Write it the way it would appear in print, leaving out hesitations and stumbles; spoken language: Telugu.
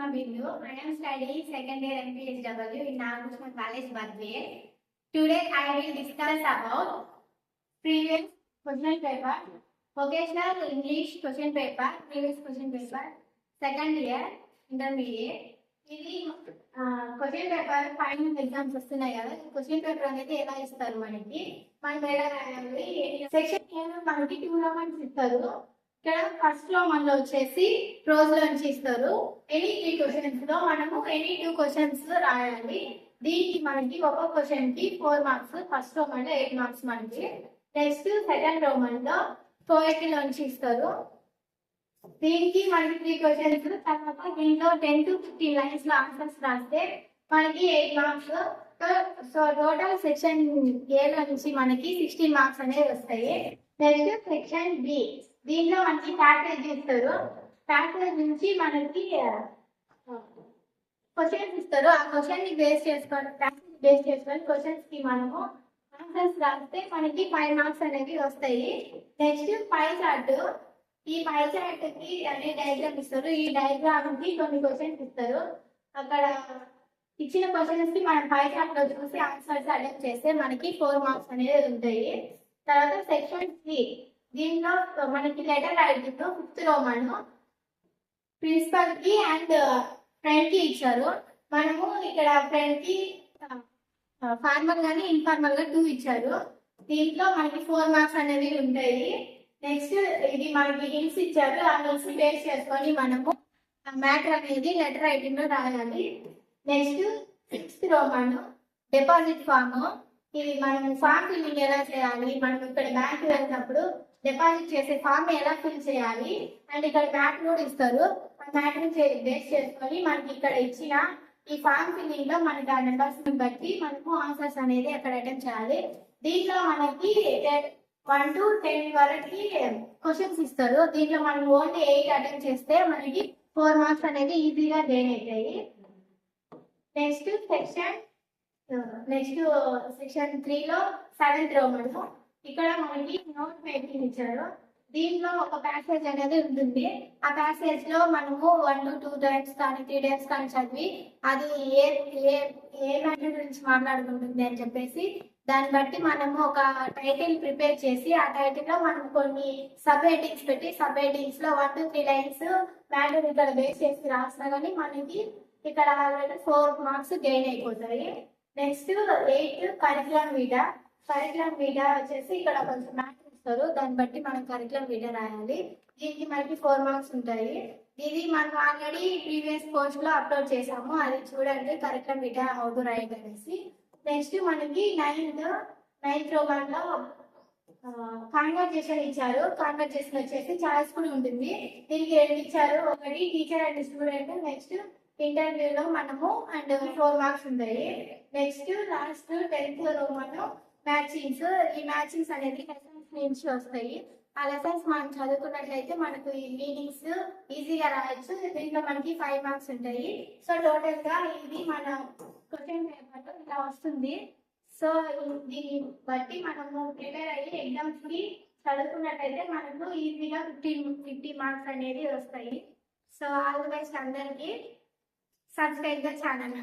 Nishma Bindu. I am studying second year MPHW in Nagakrishna College, Badwe. Today I will discuss about previous question paper, vocational English question paper, previous question paper, second year intermediate. ఇది క్వశ్చన్ పేపర్ ఫైనల్ ఎగ్జామ్స్ వస్తున్నాయి కదా. క్వశ్చన్ పేపర్ అనేది ఎలా ఇస్తారు మనం ఎలా రాయాలి. సెక్షన్ మనకి 2 రౌండ్స్ ఇస్తారు. ఇక్కడ ఫస్ట్ లో మనలో వచ్చేసి ప్రోజ్ నుంచి ఇస్తారు. ఎనీ 3 క్వశ్చన్స్ లో మనము ఎనీ 2 క్వశ్చన్స్ రాయాలి. దీనికి మనకి ఒక్కొక్క క్వశ్చన్ కి 4 మార్క్స్, ఫస్ట్ రోమన్ లో 8 మార్క్స్ మనకి. నెక్స్ట్ సెకండ్ రోమన్ లో పోయట్రీ నుంచి ఇస్తారు. దీనికి మనకి 3 క్వశ్చన్స్, తర్వాత దీంట్లో 10 to 15 లైన్స్ లో ఆన్సర్స్ రాస్తే మనకి 8 మార్క్స్. సో టోటల్ సెక్షన్ ఏ నుంచి మనకి 16 మార్క్స్ అనేవి వస్తాయి. నెక్స్ట్ సెక్షన్ బి, దీంట్లో మనకి ప్యాకేజ్ ఇస్తారు. ప్యాకేజ్ నుంచి మనకి క్వశ్చన్స్ ఇస్తారు. ఆ క్వశ్చన్ ని బేస్ చేసుకొని క్వశ్చన్స్ కి మనము ఆన్సర్స్ రాస్తే మనకి 5 మార్క్స్ అనేవి వస్తాయి. నెక్స్ట్ పై చార్ట్, ఈ పై చార్ట్ కి అనే డయాగ్రామ్ ఇస్తారు. ఈ డయాగ్రామ్ కి కొన్ని క్వశ్చన్స్ ఇస్తారు. అక్కడ ఇచ్చిన క్వశ్చన్స్ కి మనం పై చార్ట్ లో చూసి ఆన్సర్స్ అటెంప్ట్ చేస్తే మనకి 4 మార్క్స్ అనేది ఉంటాయి. తర్వాత సెక్షన్ సి, దీనిలో మనకి letter writing 5th Roman principal కి అండ్ ఫ్రెండ్ కి ఇచ్చారు. మనము ఇక్కడ ఫ్రెండ్ కి ఫార్మల్ గానీ ఇన్ఫార్మల్ గా 2 ఇచ్చారు. దీంట్లో మనకి 4 మార్క్స్ అనేవి ఉంటాయి. నెక్స్ట్ ఇది మనకి హింట్స్ ఇచ్చారు. ఆ హింట్స్ బేస్ చేసుకొని మనము మ్యాటర్ అనేది లెటర్ రైటింగ్ లో రాయాలి. Next 6th Roman deposit form, ఇది మనం ఫామ్ ఫిల్లింగ్ ఎలా చేయాలి, మనం ఇక్కడ బ్యాంక్ వెళ్ళినప్పుడు డిపాజిట్ చేసే ఫామ్ ఎలా ఫిల్ చేయాలి అండ్ ఇక్కడ మ్యాటర్ కూడా ఇస్తారు. ఆ మ్యాటర్ బేస్ చేసుకొని మనకి ఇక్కడ ఇచ్చిన ఈ ఫామ్ ఫిల్లింగ్ లో మనకి ఆ నెంబర్స్ బట్టి మనము ఆన్సర్స్ అనేది అక్కడ అటెంప్ట్ చేయాలి. దీంట్లో మనకి 1 to 10 వరకు క్వశ్చన్స్ ఇస్తారు. దీంట్లో మనం ఓన్లీ 8 అటెంప్ట్ చేస్తే మనకి 4 మార్క్స్ అనేది ఈజీగా గెయిన్ అవుతాయి. నెక్స్ట్ సెక్షన్ 3 లో 7th రోమన్, ఇక్కడ మనకి నోట్ మేకింగ్ ఇచ్చారు. దీంట్లో ఒక ప్యాసేజ్ అనేది ఉంటుంది. ఆ ప్యాసేజ్ లో మనము 1 to 2 టైమ్స్ కానీ 3 టైమ్స్ కానీ చదివి అది ఏ మ్యాటర్ గురించి మాట్లాడుకుంటుంది అని చెప్పేసి దాన్ని బట్టి మనము ఒక టైటిల్ ప్రిపేర్ చేసి ఆ టైటిల్ లో మనం కొన్ని సబ్ హెడ్డింగ్స్ పెట్టి సబ్ హెడ్డింగ్స్ లో 1 to 3 లైన్స్ మ్యాటర్ ఇక్కడ బేస్ చేసి రాసినా కానీ మనకి ఇక్కడ 4 మార్క్స్ గెయిన్ అయిపోతాయి. నెక్స్ట్ 8 కరికులం వీడా వచ్చేసి ఇక్కడ కొంచెం మ్యాటర్ ఇస్తారు. దాన్ని బట్టి మనం కరికులం వీడా రాయాలి. దీనికి మనకి 4 మార్క్స్ ఉంటాయి. ఇది మనం ఆల్రెడీ ప్రీవియస్ కోర్స్ లో అప్లోడ్ చేసాము, అది చూడండి, కరికులం వీడా హౌ టు రైట్ అనేసి. నెక్స్ట్ మనకి 9th రోమన్ లో కాన్వర్జేషన్ ఇచ్చారు. కాన్వర్జేషన్ వచ్చేసి చాయిస్ కూడా ఉంటుంది. దీనికి 2 ఇచ్చారు, ఒకటి టీచర్ అండ్ స్టూడెంట్, నెక్స్ట్ ఇంటర్వ్యూలో మనము అండ్ 4 మార్క్స్ ఉంటాయి. Next last 10th Roman matchings. ఈ మ్యాచింగ్స్ అనేది లెసన్స్ నుంచి వస్తాయి. ఆ లెసన్స్ మనం చదువుకున్నట్లయితే మనకు ఈ మీనింగ్స్ ఈజీగా రాయొచ్చు. దీంట్లో మనకి 5 మార్క్స్ ఉంటాయి. సో టోటల్ గా ఇది మన క్వశ్చన్ పేపర్ ఇలా వస్తుంది. సో దీన్ని బట్టి మనము ప్రిపేర్ అయ్యి ఎగ్జామ్స్ కి చదువుకున్నట్లయితే మనకు ఈజీగా 50 మార్క్స్ అనేది వస్తాయి. సో ఆల్ ది బెస్ట్ అందరికి. Subscribe the channel.